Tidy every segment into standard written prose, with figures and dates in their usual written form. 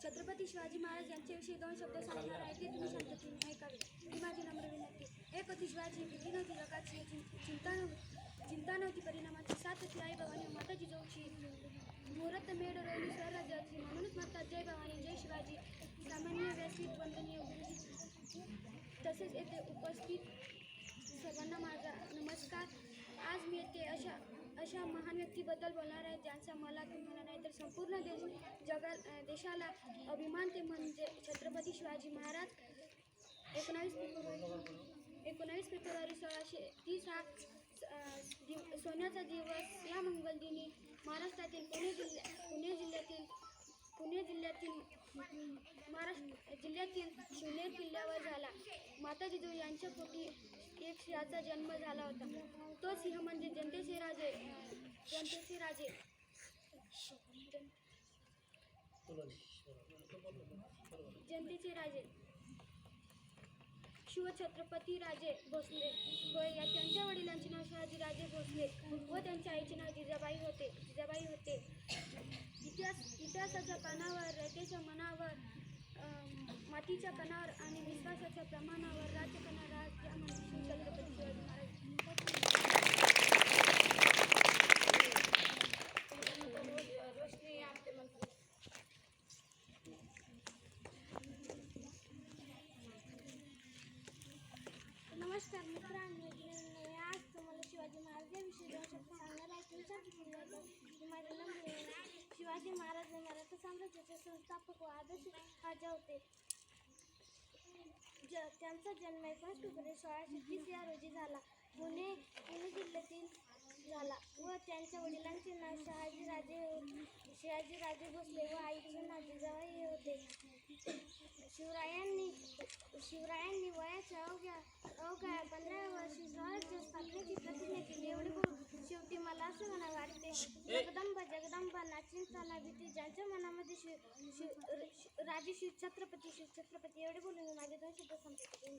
छत्रपती शिवाजी महाराज यांच्याविषयी 2 शब्द सांगणार आहे ते तुम्ही शांततेने ऐकावे ही माझी नम्र विनंती. एक होती शिवाजी, भीती नव्हती जगाची, चिंता नव्हती परिणामाची, साथ होती आई भवानी माता जिजाऊची, मुहूर्त मेढ रोवली स्वराज्याची. म्हणूनच म्हणतात जय भवानी जय शिवाजी. सामान्य व्यासपीठ वंदनीय गुरुजी तसेच येथे उपस्थित सर्वांना माझा नमस्कार. आज मी येथे अशा महान व्यक्तीबद्दल बोलणार आहे ज्यांचा मला तुम्हाला नाही तर संपूर्ण देशाला अभिमान, ते म्हणजे छत्रपती शिवाजी महाराज. 19 फेब्रुवारी 1630 हा सोन्याचा दिवस. या मंगलदिनी महाराष्ट्रातील पुणे जिल्ह्यातील शिवनेर किल्ल्यावर झाला. माता जिजाऊ यांच्या पोटी एक सिंहाचा जन्म झाला होता. तो सिंह म्हणजे जनतेचे राजे शिवछत्रपती राजे भोसले होय. त्यांच्या वडिलांचे नाव शहाजी राजे भोसले व त्यांच्या आईचे नाव जिजाबाई होते. इतिहासाच्या पानावर, रयतेच्या मनावर, मातीच्या कणावर आणि विश्वासाच्या प्रमाणावर राज्य करणारा या म्हणजे छत्रपती शिवाजी महाराज. नमस्कार मित्रांनो, आज तुम्हाला शिवाजी महाराजांविषयी 2 शब्द सांगणार आहे. शिवाजी महाराज हे मराठा साम्राज्याचे संस्थापक व आदर्श राजा होते. त्यांचा जन्म 19 फेब्रुवारी 1630 या रोजी झाला. पुणे जिल्ह्यातील झाला व त्यांच्या वडिलांचे नाव शहाजी राजे भोसले व आईचे नाव जिजाबाई होते. शिवरायांनी वयाच्या अवघ्या 15व्या वर्षी स्वराज्य स्थापनेची प्रतिज्ञा केली. एवढे बोलून शेवटी मला असे म्हणावे वाटते, जगदंबा नाचिंताना भीती ज्यांच्या मनामध्ये राजे शिवछत्रपती. एवढे बोलून माझे 2 शब्द संपले.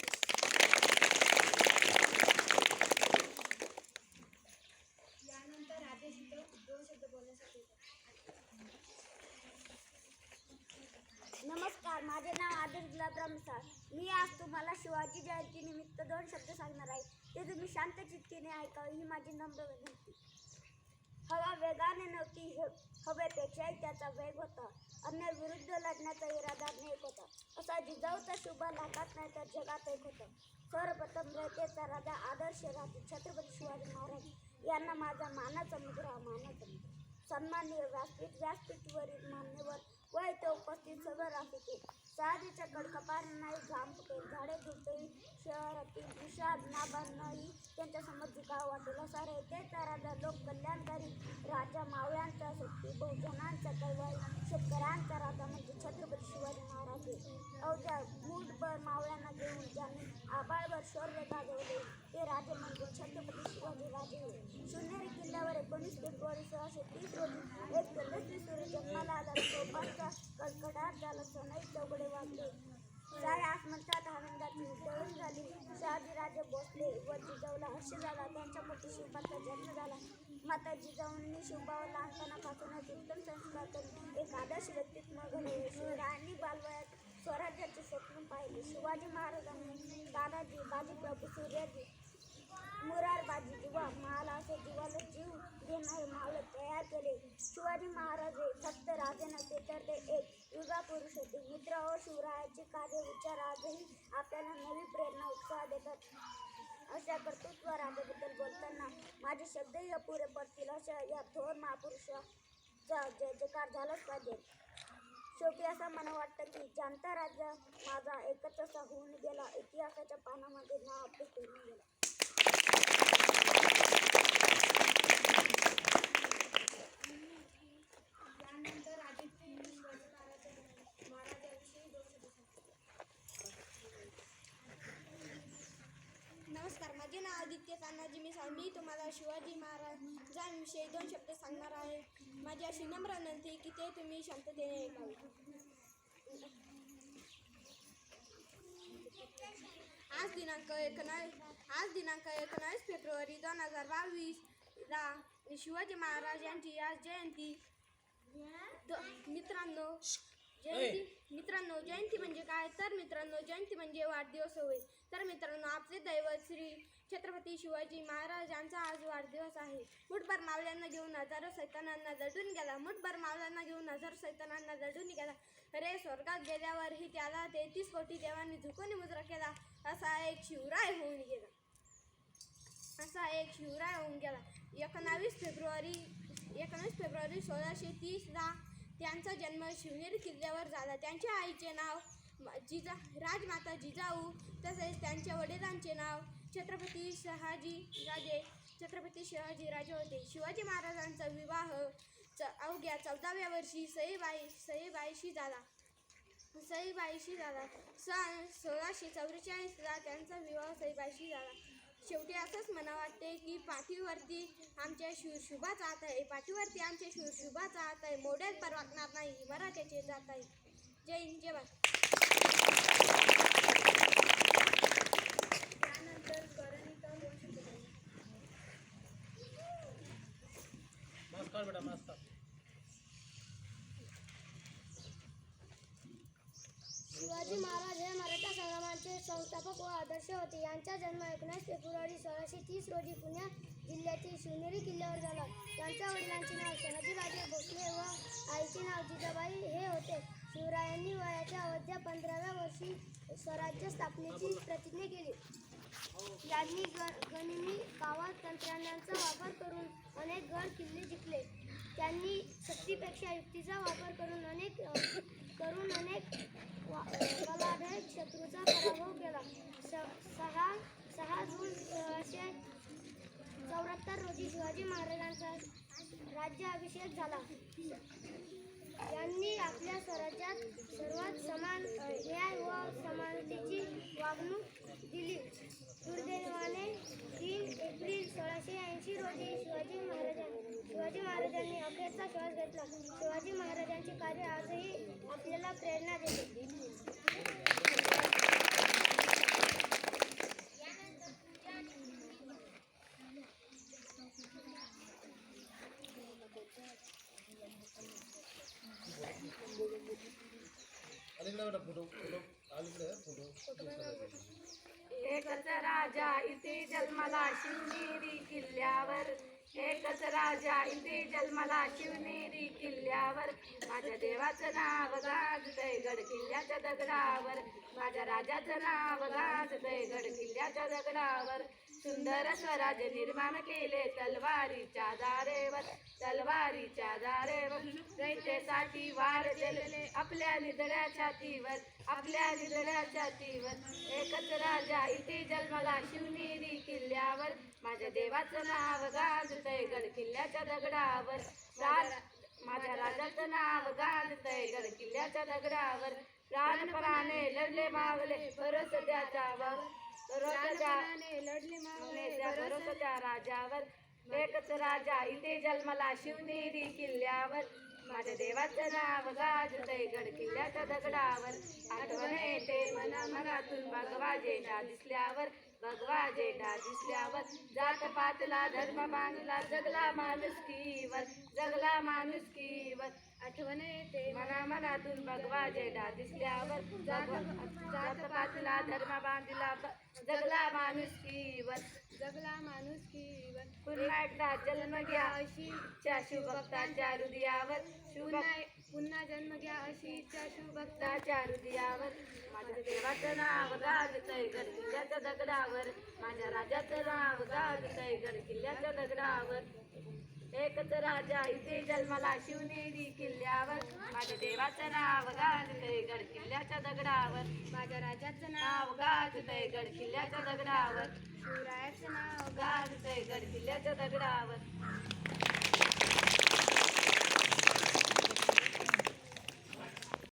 यानंतर राजेश 2 शब्द बोलण्यासाठी. नमस्कार, माझे नाव आदर्श गुलाबराव मिसाळ. मी आज तुम्हाला शिवाजी जयंतीनिमित्त 2 शब्द सांगणार आहे. ते तुम्ही शांत चित्तीने ऐकावे ही माझी नम्र विनंती. हवा वेगाने नव्हती, हवेपेक्षाही त्याचा वेग होता. अन्यायाविरुद्ध लढण्याचा इरादा नेक होता. असा जिजाऊचा शुभ लाखात नाही तर जगात एक होता. सर्वप्रथम रयतेचा राजा, आदर्श राजे छत्रपती शिवाजी महाराज यांना माझा मानाचा मुजरा. सन्माननीय व्यासपीठवरील मान्यवर व इथे उपस्थित सर्व राहते. सह्याद्रीच्या कडकपार नाही घाम फुटेल, झाडे झुडपे शहरातील विषाद नाबांनाही त्यांच्यासमोर झुकावं वाटेल. असा रयतेचा राजा, लोक कल्याणकारी राजा, मावळ्यांचा शक्ती, बहुजनांचा कैवारी, शेतकऱ्यांचा राजा म्हणजे छत्रपती शिवाजी महाराज. अवघ्या मूठभर मावळ्यांना घेऊन ज्यांनी आबाळभर शौर्य गाजवले ते राजे म्हणजे छत्रपती शिवाजी राजे. शिवनेरी किल्ल्यावर 19 फेब्रुवारी 1630 रोजी एक तेजस्वी सूर्य जन्माला आला. तोफांचा कडकडाट झाला, सनई चौघडे वाजले, साऱ्या आसमंतात आनंदाची उधळण झाली. शहाजी राजे भोसले व जिजाऊला हर्ष झाला. त्यांच्या पोटी शिवबाचा जन्म झाला. माता जिजाऊंनी शिवबावर लहानपणापासूनच उत्तम संस्कार करून एक आदर्श व्यक्तित्व घडवले. शिवरायांनी बालवयात स्वराज्याचे स्वप्न पाहिले. शिवाजी महाराजांनी तानाजी, बाजीप्रभू, सूर्याजी, मुरारबाजी, जीवा महाला असे जीवाला जीव देणारे मावळे तयार केले. शिवाजी महाराज हे फक्त राजे नव्हते तर ते एक युगा पुरुष होते. मित्र व शिवरायाचे कार्य विचार आजही आपल्याला नवी प्रेरणा, उत्साह देतात. अशा कर्तृत्व राजाबद्दल बोलताना माझे शब्दही अपुरे पडतील. अशा या थोर महापुरुषाचा जयकार झालाच पाहिजे. शेवटी असं मला वाटतं की जाणता राजा माझा एकच असा होऊन गेला, इतिहासाच्या पानामध्ये नाव आपले करून गेला. यानंतर नमस्कार, माझे नाव आदित्य तानाजी मिसाळ. मी तुम्हाला शिवाजी महाराजांविषयी 2 शब्द सांगणार आहे. माझी अशी नम्र विनंती की ते तुम्ही शांततेने ऐकावे. आज दिनांक 19 फेब्रुवारी 2022 ला शिवाजी महाराज यांची आज जयंती. मित्रांनो, जयंती मित्रांनो, जयंती म्हणजे काय? तर मित्रांनो, जयंती म्हणजे वाढदिवस होय. तर मित्रांनो, आपले दैवत श्री छत्रपती शिवाजी महाराज यांचा आज वाढदिवस आहे. मुठभर मावल्यांना घेऊन हजारो सैतानांना दडून गेला. मुठभर मावल्यांना घेऊन हजारो सैतानांना दडून गेला. अरे स्वर्गात गेल्यावरही त्याला 33 कोटी देवांनी झुकून मुजरा केला. असा एक शिवराय होऊन गेला. 19 फेब्रुवारी 1630ला त्यांचा जन्म शिवनेरी किल्ल्यावर झाला. त्यांच्या आईचे नाव राजमाता जिजाऊ, तसेच त्यांच्या वडिलांचे नाव छत्रपती शहाजी राजे होते. शिवाजी महाराजांचा विवाह अवघ्या 14व्या वर्षी सईबाईशी झाला. सन 1644ला त्यांचा विवाह सईबाईशी झाला. शेवटी असंच मला वाटते की पाठीवरती आमच्या शुभाचा हात आहे. मोड्यात पर वागणार नाही, मराठ्याचे जात आहे. जय हिंद, जय भारत. त्यानंतर स्मरणिका होऊ शकते. शिवाजी महाराज हे मराठा संग्रामाचे संस्थापक व आदर्श होते. यांचा जन्म 19 फेब्रुवारी 1630 रोजी पुणे जिल्ह्यातील शिवनेरी किल्ल्यावर झाला. त्यांच्या वडिलांचे नाव शहाजीराजे भोसले व आईचे नाव जिजाबाई हे होते. शिवरायांनी वयाच्या अवघ्या 15व्या वर्षी स्वराज्य स्थापनेची प्रतिज्ञा केली. यांनी गनिमी कावा तंत्रज्ञानाचा वापर करून अनेक गड किल्ले जिंकले. त्यांनी शक्तीपेक्षा युक्तीचा वापर करून अनेक बलाढ्य शत्रूचा पराभव केला. 6 जून 1674 रोजी शिवाजी महाराजांचा राज्याभिषेक झाला. यांनी आपल्या स्वराज्यात सर्वात समान न्याय व समानतेची वागणूक दिली. दुर्दैवाने 3 एप्रिल 1680 रोजी शिवाजी महाराजांनी अखेरचा श्वास घेतला. शिवाजी महाराजांचे कार्य आजही आपल्याला प्रेरणा देते. एकच राजा इथे जन्मला शिवनेरी किल्ल्यावर. एकच राजा इथे जन्मला शिवनेरी किल्ल्यावर. माझ्या देवाचं नाव गाजतंय गड किल्ल्याच्या दगडावर. माझ्या राजाचं नाव गाजतंय गड किल्ल्याच्या दगडावर. सुंदर स्वराज निर्माण केले तलवारीच्या दारेवर. रयतेसाठी वार दिलेले आपल्या निधड्या छातीवर. एकच राजा इथे जन्मला शिवनेरी किल्ल्यावर. माझ्या देवाचं नाव गाजतंय गड किल्ल्याच्या दगडावर. माझ्या राजाचं नाव गाजतंय गड किल्ल्याच्या दगडावर. प्राणपणाने लढले मावले भरोसा त्याच्यावर. भरोसा त्या राजावर. एकच राजा इथे जन्मला शिवनेरी किल्ल्यावर. माझ्या देवाचं नाव गाजतंय गड किल्ल्याच्या दगडावर. आठवण येते मनातून भगवा झेंडा दिसल्यावर. जात पातला धर्म बांधला जगला माणुसकीवर. आठवण येते मनातून भगवा झेंडा दिसल्यावर. जात पातला धर्म बांधला जगला माणुसकीवर. पुन्हा एकदा जन्म घ्या अशी इच्छा शिवभक्तांच्या हृदयावर. पुन्हा जन्म घ्या अशी इच्छा शिवभक्तांच्या हृदयावर. माझ्या देवाचं नाव गाजतंय गड किल्ल्याच्या दगडावर. माझ्या राजाचं नाव गाजतंय गड किल्ल्याच्या दगडावर. एकच राजा इथे जन्मला शिवनेरी किल्ल्यावर. माझ्या देवाचं नाव गाजतंय गड किल्ल्याच्या दगडावर. माझ्या राजाचं नाव गाजतंय गड किल्ल्याच्या दगडावर. शिवरायाचं नाव गाजतंय गड किल्ल्याच्या दगडावर.